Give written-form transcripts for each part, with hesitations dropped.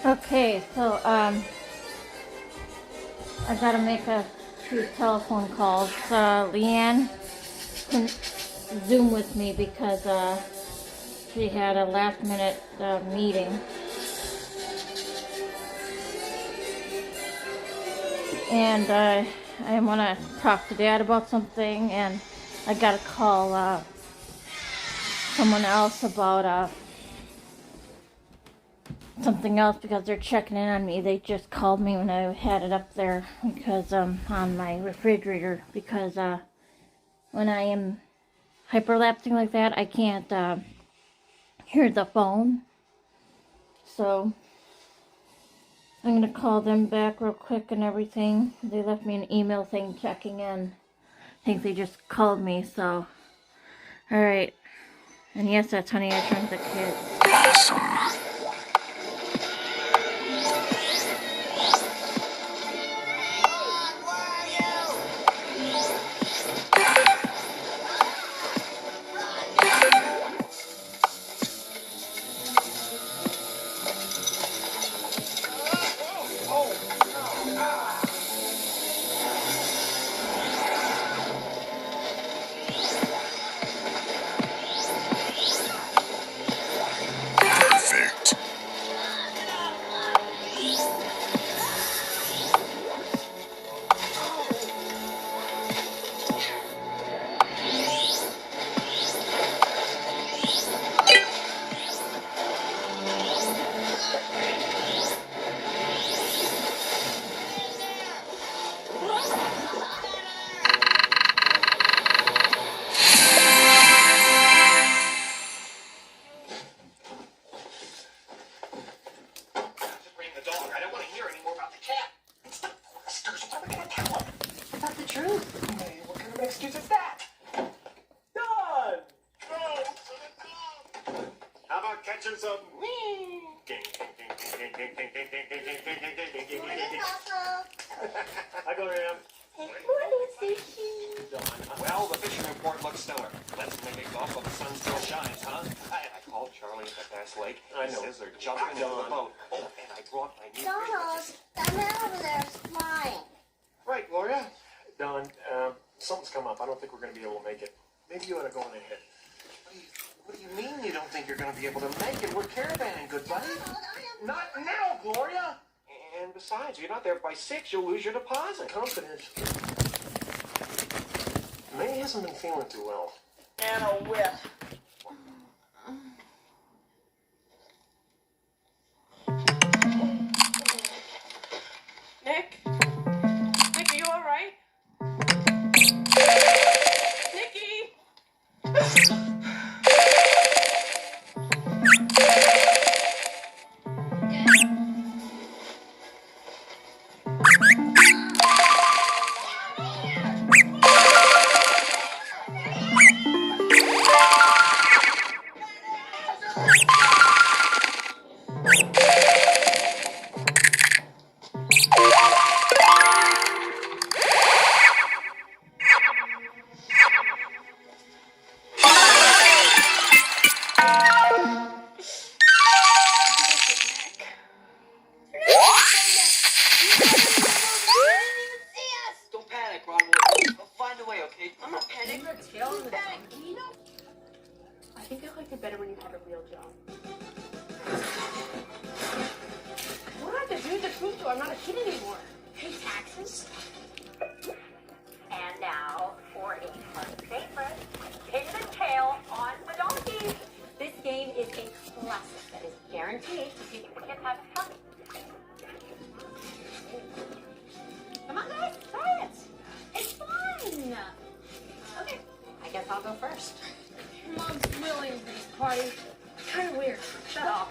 Okay, so I gotta make a few telephone calls. Leanne can Zoom with me because she had a last minute meeting. And I want to talk to Dad about something, and I gotta call someone else about something else because they're checking in on me. They just called me when I had it up there because on my refrigerator because when I am hyperlapsing like that, I can't hear the phone. So I'm gonna call them back real quick and everything. They left me an email saying checking in. I think they just called me, so alright. And yes, that's Honey, I Shrunk the Kids. Awesome. Perfect. Catching some. I go Ram. Well, the fishing report looks stellar. Let's make it golf while the sun still shines, huh? I called Charlie at the Bass Lake. I know. He says they're jumping into the boat. Oh, and I brought my new Donald, that man over there is flying. Right, Gloria. Don, something's come up. I don't think we're going to be able to make it. Maybe you ought to go on ahead. What do you mean you don't think you're going to be able to make it? We're caravanning, good buddy. Not now, Gloria. And besides, you're not there by 6. You'll lose your deposit. Confidence. May hasn't been feeling too well. And a whip. Nick? Nick, are you alright? Nicky! I think I liked it better when you had a real job. What do I have to do to prove to I'm not a kid anymore? Pay taxes. And now for a fun favorite, pin the tail on the donkey. This game is a classic that is guaranteed to keep the kids having fun. Come on, guys, try it. It's fun. Okay, I guess I'll go first. Mom's willing for this party. Kind of weird. Shut up.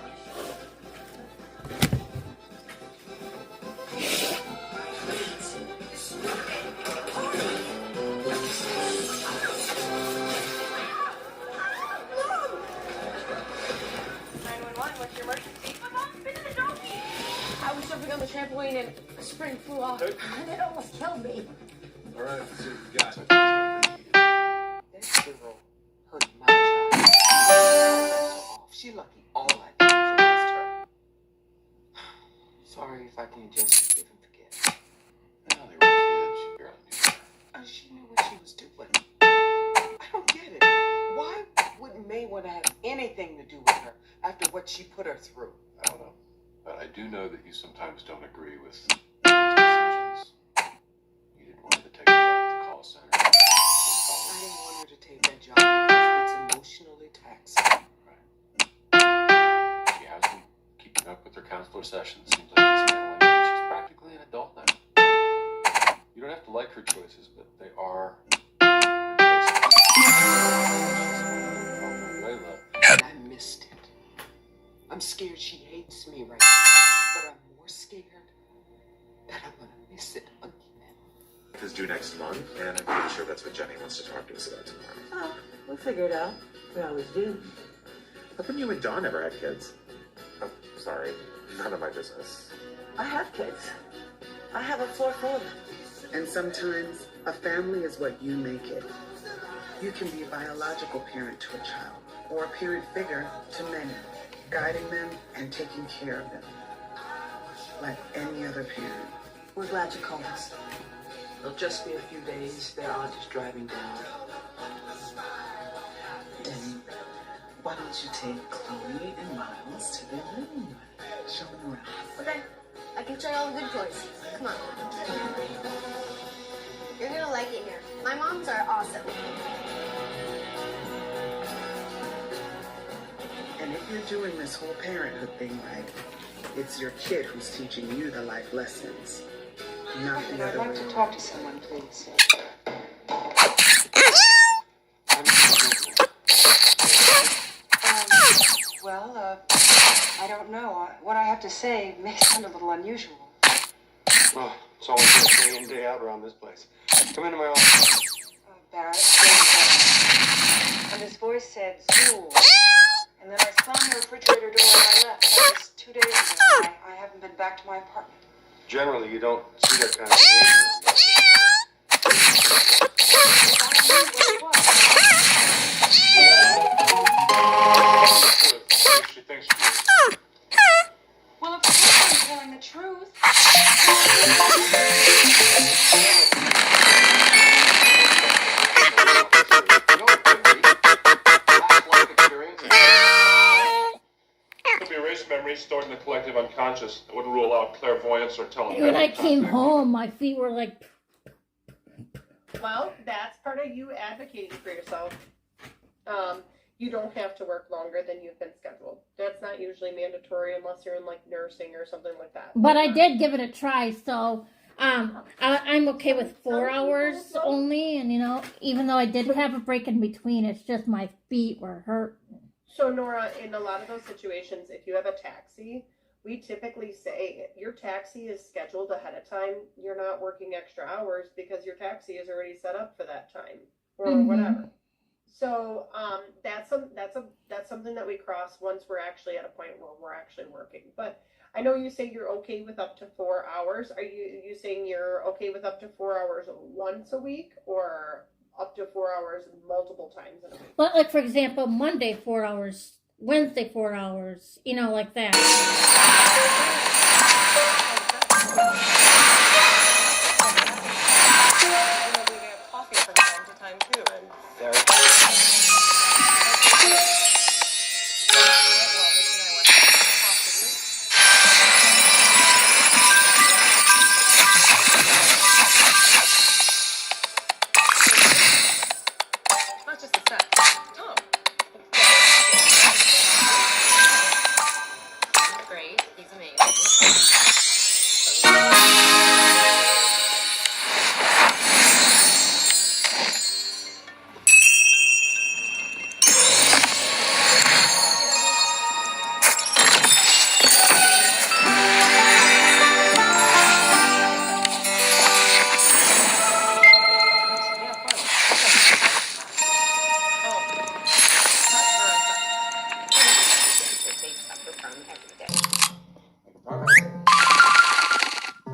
What's your emergency? My mom's been in the donkey. I was jumping on the trampoline and a spring flew off. And it almost killed me. All right, let's see what we got. That's the roll. Honey, my child. She lucky all I did was arrest her. sorry if I can just forgive and forget. Well, they were kids. She barely knew her. She knew what she was doing. I don't get it. Why would May want to have anything to do with her after what she put her through? I don't know. But I do know that you sometimes don't agree with decisions. You didn't want her to take a job at the call center. I didn't want her to take that job because it's emotionally taxing. She has been keeping up with her counselor sessions. Seems like it's handling it. She's practically an adult now. You don't have to like her choices, but they are her choices. I missed it. I'm scared she hates me right now, but I'm more scared that I'm gonna miss it again. Is due next month, and I'm pretty sure that's what Jenny wants to talk to us about tomorrow. Oh, we'll figure it out. We always do. How come you and Dawn never had kids? Oh, sorry. None of my business. I have kids. I have a floor full of them. And sometimes a family is what you make it. You can be a biological parent to a child, or a parent figure to many, guiding them and taking care of them, like any other parent. We're glad you called us. It'll just be a few days. Their aunt is driving down. Then, why don't you take Chloe and Miles to their room? Show them around. Okay, I can show you all the good toys. Come on. You're gonna like it here. My moms are awesome. And if you're doing this whole parenthood thing right, it's your kid who's teaching you the life lessons, not the other way. I'd like to talk to someone, please. I don't know. What I have to say may sound a little unusual. Well, it's always been day in, day out around this place. Come into my office. Barrett, and his voice said school. And then I slammed the refrigerator door and I left. That was 2 days ago. I haven't been back to my apartment. Generally, you don't see that kind of behavior. She thinks she is. Well, of course I'm telling the truth. Could be erased memories stored in the collective unconscious. It wouldn't rule out clairvoyance or telepathy. When I came home, my feet were like. Well, that's part of you advocating for yourself. You don't have to work longer than you've been scheduled. That's not usually mandatory unless you're in like nursing or something like that. But I did give it a try, so I'm okay with 4 hours only. And even though I did have a break in between, it's just my feet were hurt. So Nora, in a lot of those situations, if you have a taxi, we typically say your taxi is scheduled ahead of time. You're not working extra hours because your taxi is already set up for that time or whatever. So that's something that we cross once we're actually at a point where we're actually working. But I know you say you're okay with up to 4 hours. Are you saying you're okay with up to 4 hours once a week, or up to 4 hours multiple times in a week? Well, like for example, Monday 4 hours, Wednesday 4 hours, like that. We have coffee from time to time too, and Very not just the sex. Oh, he's great. He's amazing.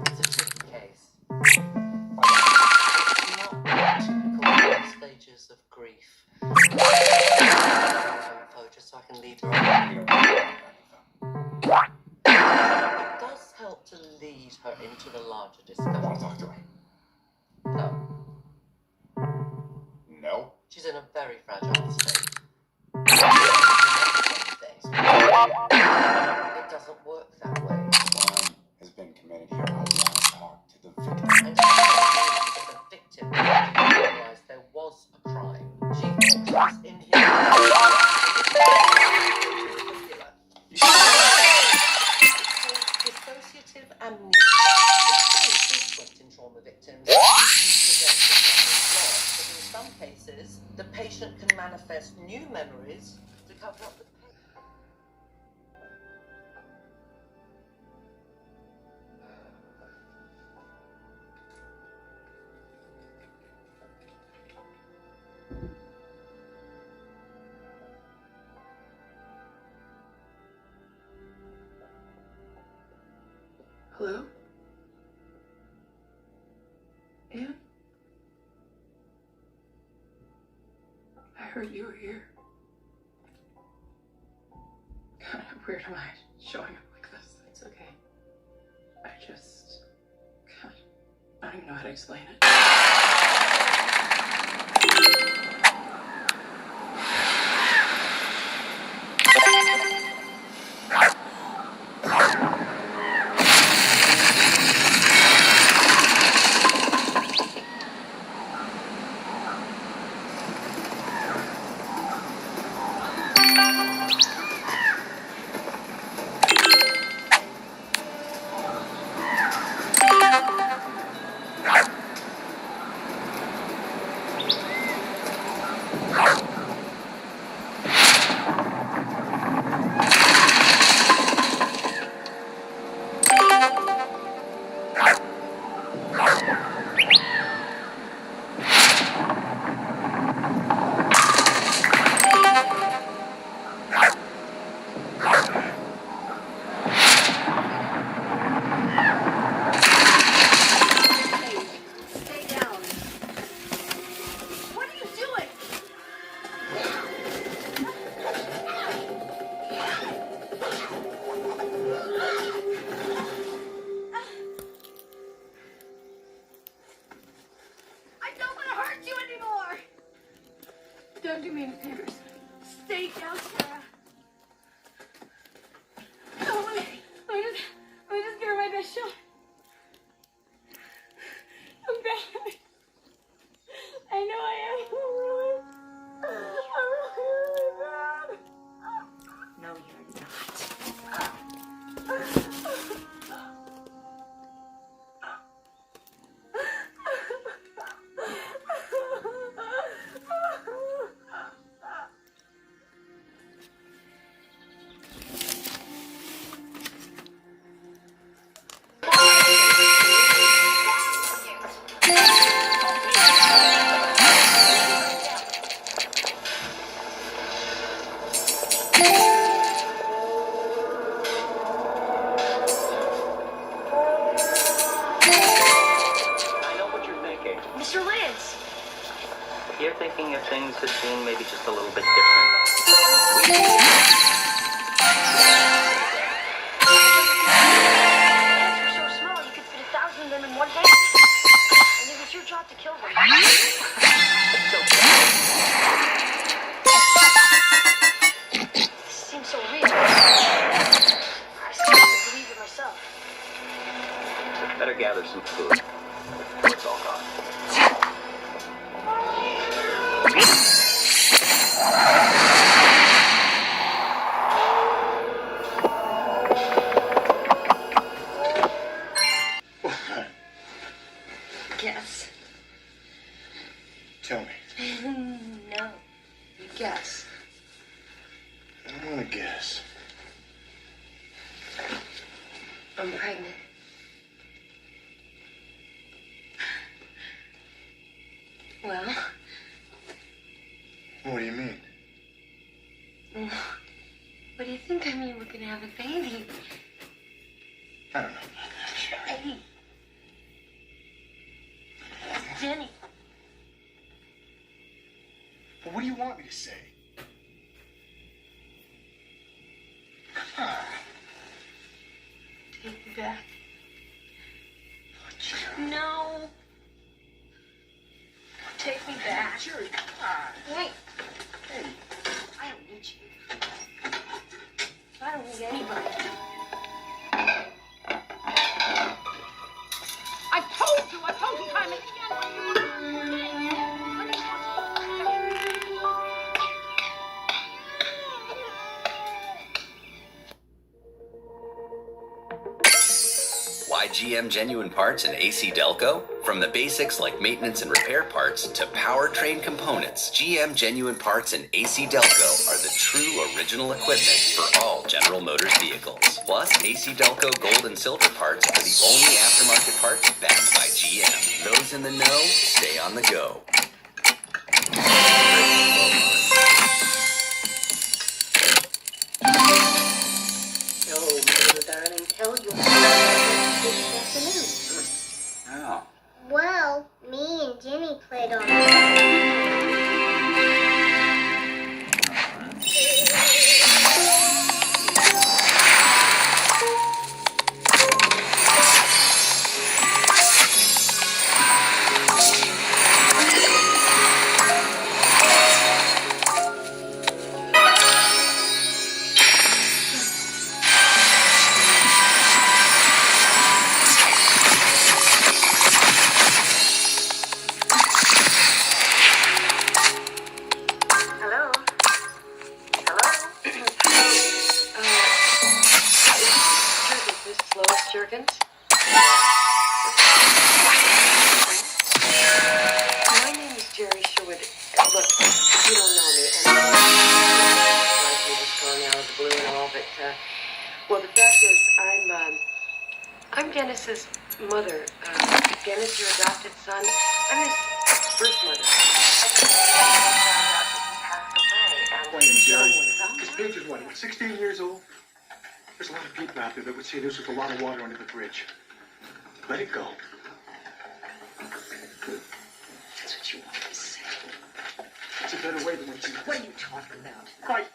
It's a tricky case. Typical stages of grief. Info just so I can lead her on. It does help to into the larger I discussion. want to talk to her. No, No. she's in a very fragile state. It doesn't work that way. Crime has been committed here. I want to talk to the victim. And she that the victim didn't realize there was a crime. She was in his dissociative amnesia. It's very frequent in trauma victims. But in some cases, the patient can manifest new memories to cover up the pain. Hello? Ann? I heard you were here. Kind of weird am I showing up like this? It's okay. God, I don't even know how to explain it. Don't do me any favors. Stay down, Sarah. Oh, let me just give her my best shot. I'm bad. I know I am. I'm really bad. No, you're not. Mr. Lance! You're thinking of things as being maybe just a little bit different. Ants are so small you could fit 1,000 of them in one hand. And it was your job to kill them. This seems so real. I still don't believe it myself. Better gather some food. It's all gone. Guess. Tell me. No. You guess. I don't want to guess. I'm pregnant. Well, What do you mean? what do you think? I mean, we're gonna have a baby. I don't know about that, Sherry. Hey. It's Jenny. Well, what do you want me to say? Come on. Take me back. No. Take me back. Jerry, Wait, hey. I don't need you. I don't need anybody. I told you time and again. Why GM Genuine Parts and AC Delco? From the basics like maintenance and repair parts to powertrain components, GM Genuine Parts and AC Delco are the true original equipment for all General Motors vehicles. Plus, AC Delco Gold and Silver parts are the only aftermarket parts backed by GM. Those in the know, stay on the go. Oh, my darling, tell you this afternoon. Oh. Well, me and Jimmy played on My name is Jerry Sherwood. Look, you don't know me, and likely just gone out of the blue and all, but well, the fact is, I'm Dennis's mother. Dennis, your adopted son. I'm his birth mother. Wait, Jerry. This Paige is what, 16 years old? There's a lot of people out there that would say this with a lot of water under the bridge. Let it go. That's what you wanted to say. It's a better way than what you... What are you talking about? Fight.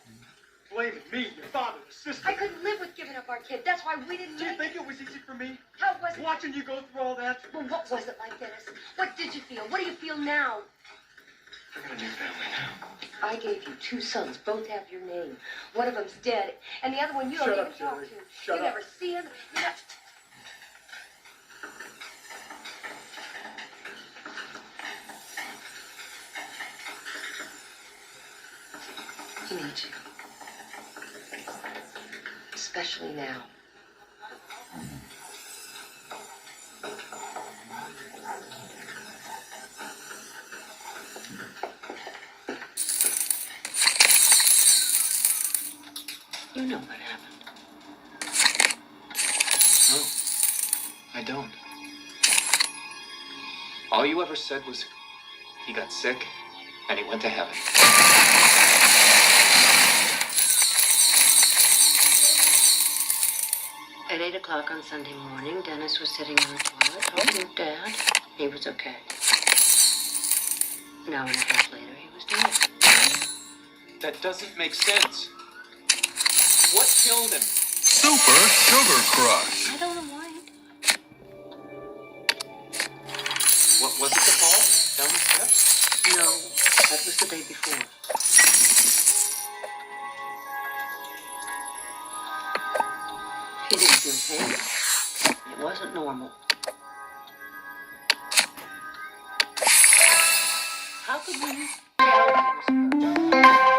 Blaming me, your father, the sister. I couldn't live with giving up our kid. That's why we didn't Do you make think it was easy for me? How was it? Watching you go through all that? Well, what was it like, Dennis? What did you feel? What do you feel now? I got a new family now. I gave you 2 sons. Both have your name. One of them's dead, and the other one you don't even talk to. Shut You up. never see him. You never... He needs you. Especially now. You know what happened. No, I don't. All you ever said was he got sick and he went to heaven. At 8 o'clock on Sunday morning, Dennis was sitting in the toilet talking to Dad. He was okay. An hour and a half later, he was dead. That doesn't make sense. What killed him? Super Sugar Crush. I don't know why. What was it, the fall down the steps? No, that was the day before. He didn't feel pain. It wasn't normal. How could we tell he was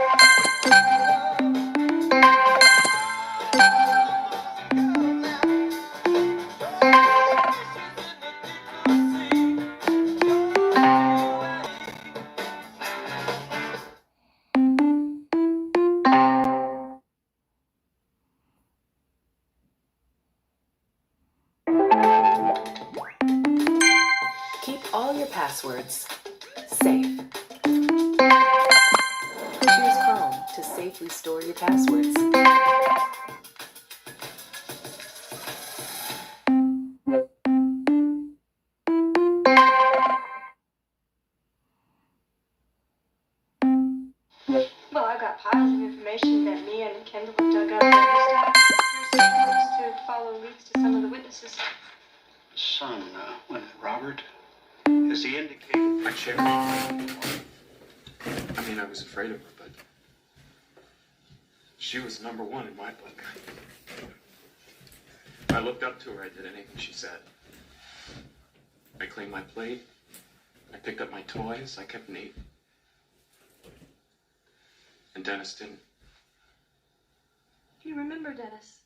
Keep all your passwords safe. Choose Chrome to safely store your passwords. Well, I got piles of information that Mia and Kendall have dug up. There's to follow leads to some of the witnesses. Son, what, Robert? Has he indicated? I checked. I mean, I was afraid of her, but she was number one in my book. I looked up to her. I did anything she said. I cleaned my plate. I picked up my toys. I kept neat. And Dennis didn't. Do you remember Dennis?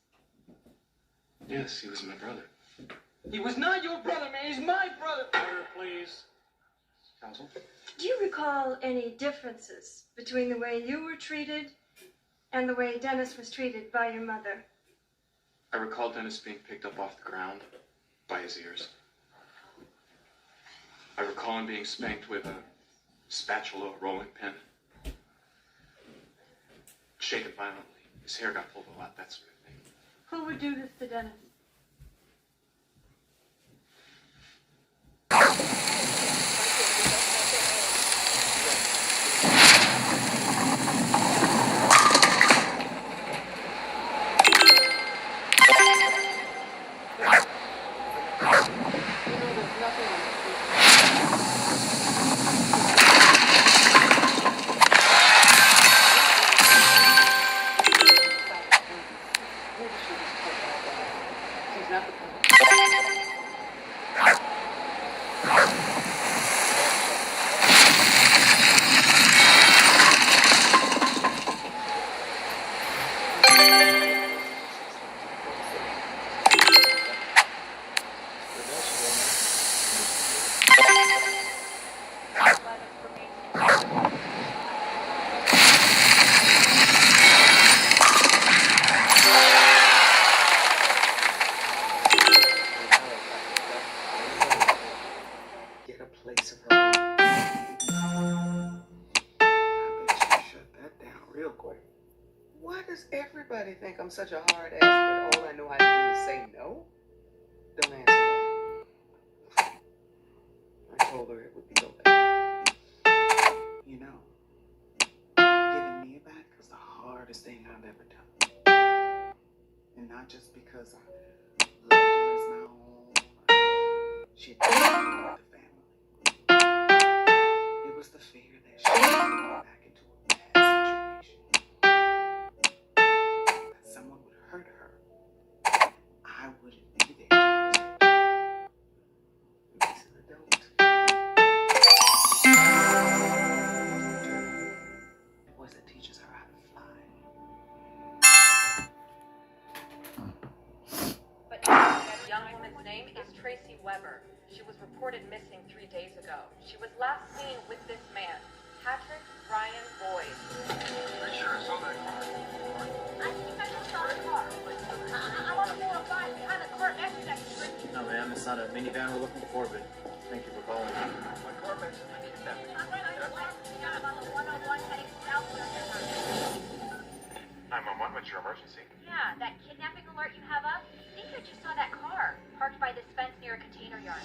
Yes, he was my brother. He was not your brother, man. He's my brother. Order, please. Counsel? Do you recall any differences between the way you were treated and the way Dennis was treated by your mother? I recall Dennis being picked up off the ground by his ears. I recall him being spanked with a spatula, a rolling pin. Shaken violently. His hair got pulled a lot, that sort of thing. Who would do this to Dennis? Get a place of her own. I bet you shut that down real quick. Why does everybody think I'm such a hard ass that all I know how to do is say no? Don't answer that. I told her it would be okay. You know, giving Mia back was the hardest thing I've ever done. And not just because I loved her as my own. She had taken me with the family. It was the fear that she would go back into a bad situation. That someone would hurt her. I wouldn't be there to protect her. He's an adult. It was that teaches her how to fly. But that young woman's name is Tracy Weber. She was reported missing 3 days ago. She was last seen with this man, Patrick Ryan Boyd. Are you sure I saw that car? I think I just saw the car. I'm on the 405 behind the car next to that street. No, ma'am, it's not a minivan we're looking for, but thank you for calling. My car mentioned the kidnapping. I'm right on the west. I'm on the 101 heading south. 911, what's your emergency? Yeah, that kidnapping alert you have up? I think I just saw that car parked by this fence near a container yard.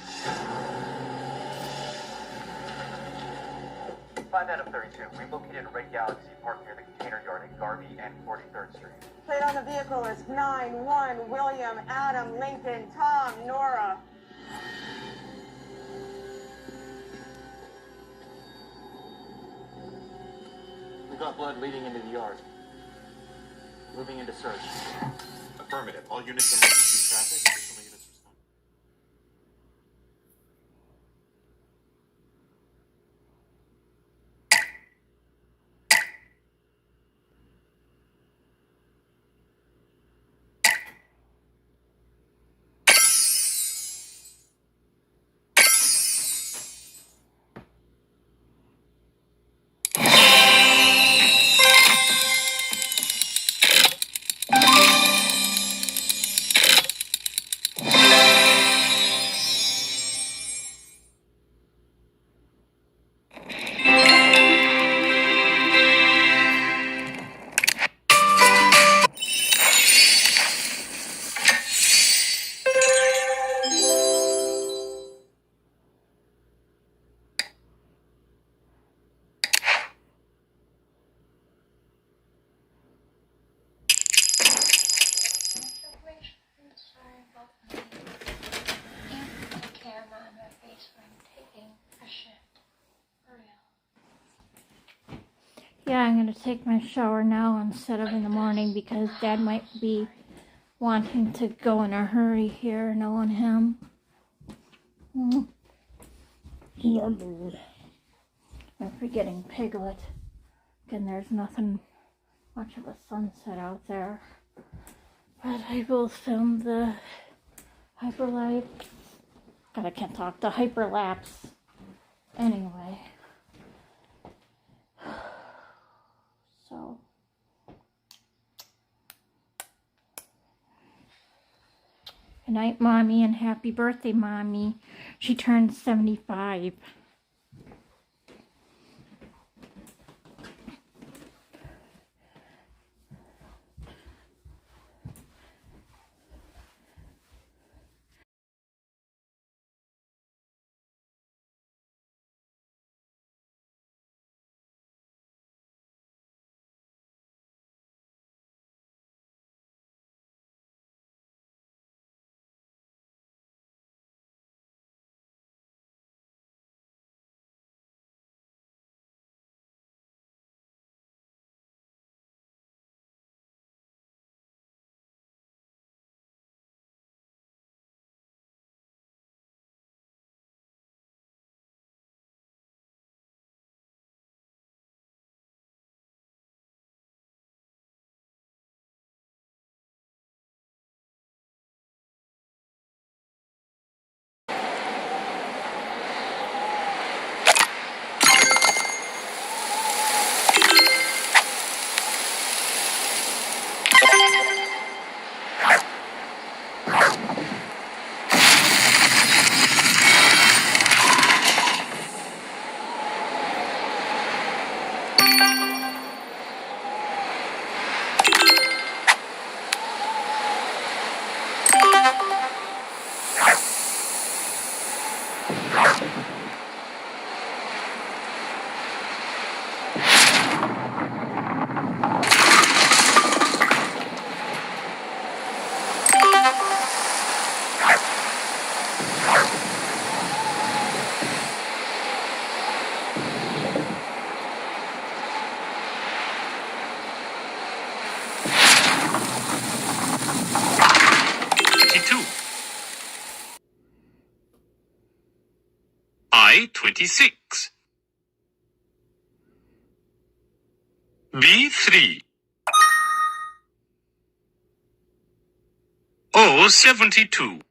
5 out of 32. We located a Red Galaxy parked near the container yard at Garvey and 43rd Street. Plate on the vehicle is 9-1, William, Adam, Lincoln, Tom, Nora. We got blood leading into the yard. Moving into search. Affirmative. All units emergency traffic. Additional units respond. Yeah, I'm gonna take my shower now instead of in the morning because Dad might be wanting to go in a hurry here, knowing him. I'm forgetting Piglet. Again, there's nothing much of a sunset out there. But I will film the hyperlapse. God, I can't talk. The hyperlapse. Anyway. So. Good night, Mommy, and happy birthday, Mommy. She turned 75. I-26. B3. O-72.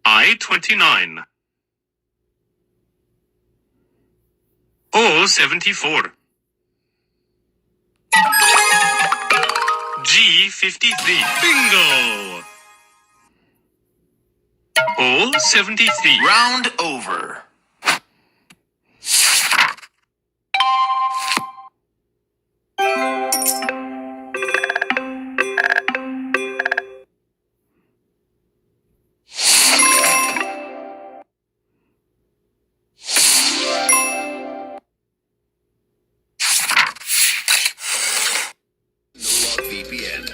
I-29. O-74. G-53. Bingo! O-73. Round over. VPN.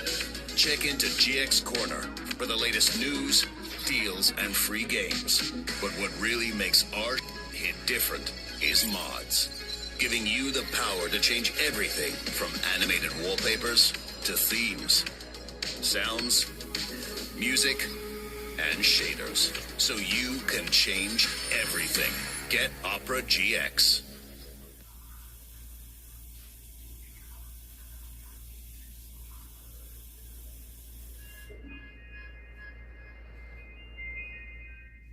Check into GX Corner for the latest news, deals, and free games. But what really makes our hit different is mods. Giving you the power to change everything from animated wallpapers to themes, sounds, music, and shaders. So you can change everything. Get Opera GX.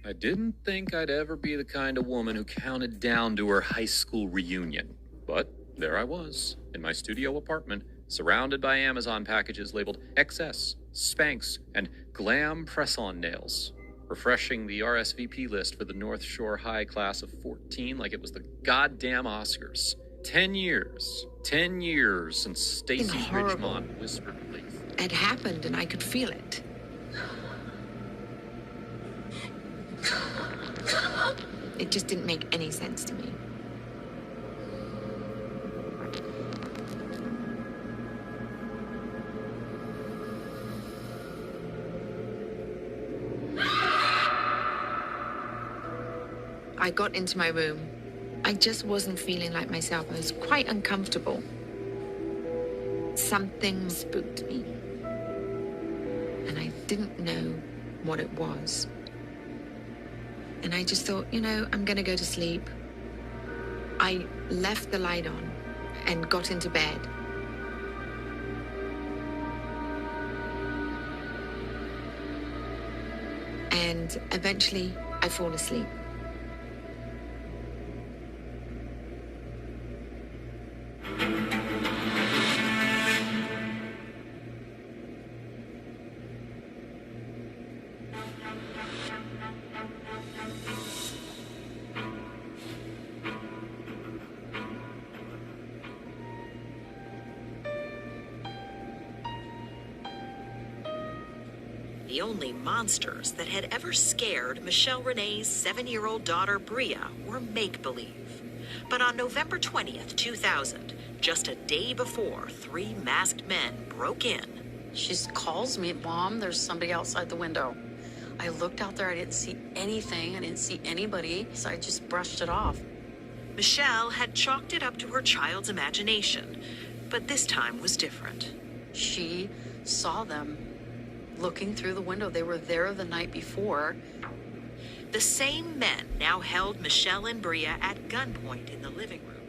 I didn't think I'd ever be the kind of woman who counted down to her high school reunion. But there I was, in my studio apartment, surrounded by Amazon packages labeled XS, Spanx, and Glam Press-On Nails, refreshing the RSVP list for the North Shore High class of 14 like it was the goddamn Oscars. 10 years. 10 years since Stacy Ridgemont whispered relief. It happened and I could feel it. It just didn't make any sense to me. I got into my room I just wasn't feeling like myself. I was quite uncomfortable. Something spooked me. And I didn't know what it was. And I just thought, I'm going to go to sleep. I left the light on and got into bed. And eventually, I fall asleep. The only monsters that had ever scared Michelle Renee's 7-year-old daughter Bria were make-believe. But on November 20th, 2000, just a day before 3 masked men broke in. She calls me, Mom, there's somebody outside the window. I looked out there, I didn't see anything, I didn't see anybody, so I just brushed it off. Michelle had chalked it up to her child's imagination, but this time was different. She saw them looking through the window. They were there the night before. The same men now held Michelle and Bria at gunpoint in the living room.